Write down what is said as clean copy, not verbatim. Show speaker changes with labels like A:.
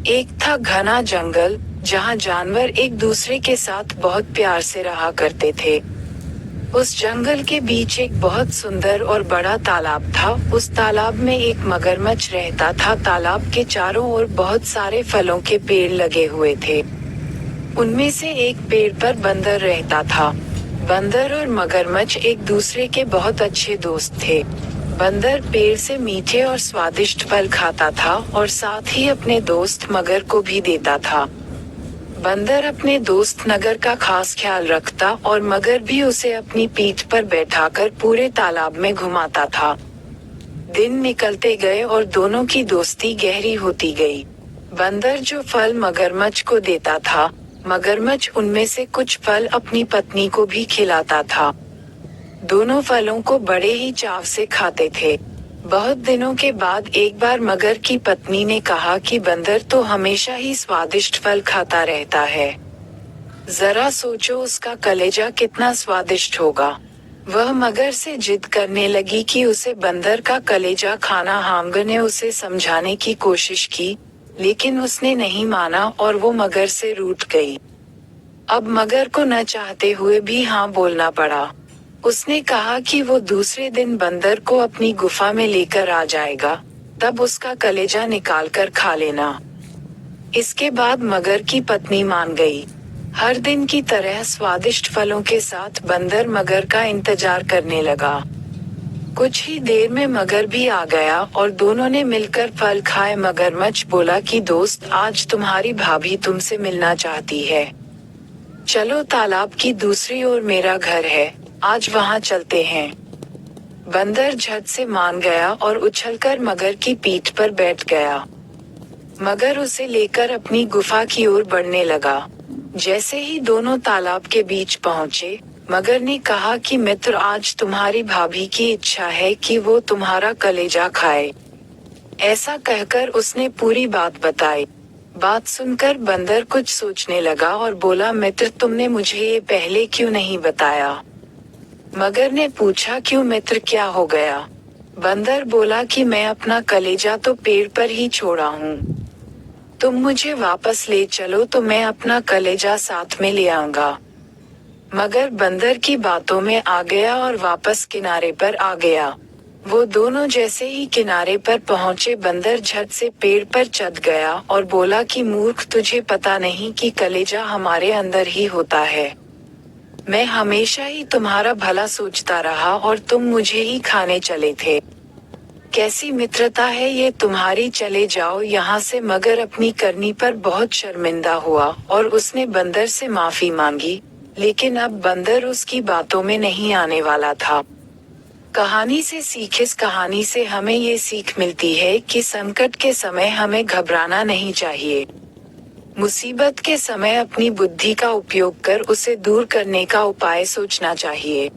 A: एक था घना जंगल, जहाँ जानवर एक दूसरे के साथ बहुत प्यार से रहा करते थे। उस जंगल के बीच एक बहुत सुंदर और बड़ा तालाब था। उस तालाब में एक मगरमच्छ रहता था। तालाब के चारों ओर बहुत सारे फलों के पेड़ लगे हुए थे। उनमें से एक पेड़ पर बंदर रहता था। बंदर और मगरमच्छ एक दूसरे के बहुत अच्छे दोस्त थे। बंदर पेड़ से मीठे और स्वादिष्ट फल खाता था और साथ ही अपने दोस्त मगर को भी देता था। बंदर अपने दोस्त मगर का खास ख्याल रखता और मगर भी उसे अपनी पीठ पर बैठाकर पूरे तालाब में घुमाता था। दिन निकलते गए और दोनों की दोस्ती गहरी होती गई। बंदर जो फल मगरमच्छ को देता था, मगरमच्छ उनमें से कुछ फल अपनी पत्नी को भी खिलाता था। दोनों फलों को बड़े ही चाव से खाते थे। बहुत दिनों के बाद एक बार मगर की पत्नी ने कहा कि बंदर तो हमेशा ही स्वादिष्ट फल खाता रहता है। जरा सोचो उसका कलेजा कितना स्वादिष्ट होगा। वह मगर से जिद करने लगी कि उसे बंदर का कलेजा खाना। मगर ने उसे समझाने की कोशिश की, लेकिन उसने नहीं माना और वो मगर से रूठ गई। अब मगर को न चाहते हुए भी हाँ बोलना पड़ा। उसने कहा कि वो दूसरे दिन बंदर को अपनी गुफा में लेकर आ जाएगा, तब उसका कलेजा निकाल कर खा लेना। इसके बाद मगर की पत्नी मान गई। हर दिन की तरह स्वादिष्ट फलों के साथ बंदर मगर का इंतजार करने लगा। कुछ ही देर में मगर भी आ गया और दोनों ने मिलकर फल खाए। मगरमच्छ बोला कि दोस्त, आज तुम्हारी भाभी तुमसे मिलना चाहती है। चलो, तालाब की दूसरी ओर मेरा घर है, आज वहां चलते हैं। बंदर झट से मान गया और उछलकर मगर की पीठ पर बैठ गया। मगर उसे लेकर अपनी गुफा की ओर बढ़ने लगा। जैसे ही दोनों तालाब के बीच पहुंचे, मगर ने कहा कि मित्र, आज तुम्हारी भाभी की इच्छा है कि वो तुम्हारा कलेजा खाए। ऐसा कहकर उसने पूरी बात बताई। बात सुनकर बंदर कुछ सोचने लगा और बोला, मित्र, तुमने मुझे ये पहले क्यों नहीं बताया? मगर ने पूछा, क्यों मित्र, क्या हो गया? बंदर बोला कि मैं अपना कलेजा तो पेड़ पर ही छोड़ा हूँ। तुम मुझे वापस ले चलो तो मैं अपना कलेजा साथ में ले आऊंगा। मगर बंदर की बातों में आ गया और वापस किनारे पर आ गया। वो दोनों जैसे ही किनारे पर पहुंचे, बंदर झट से पेड़ पर चढ़ गया और बोला कि मूर्ख, तुझे पता नहीं कि कलेजा हमारे अंदर ही होता है। मैं हमेशा ही तुम्हारा भला सोचता रहा और तुम मुझे ही खाने चले थे। कैसी मित्रता है ये तुम्हारी, चले जाओ यहाँ से। मगर अपनी करनी पर बहुत शर्मिंदा हुआ और उसने बंदर से माफी मांगी, लेकिन अब बंदर उसकी बातों में नहीं आने वाला था। कहानी से सीख। इस कहानी से हमें ये सीख मिलती है कि संकट के समय हमें घबराना नहीं चाहिए। मुसीबत के समय अपनी बुद्धि का उपयोग कर उसे दूर करने का उपाय सोचना चाहिए।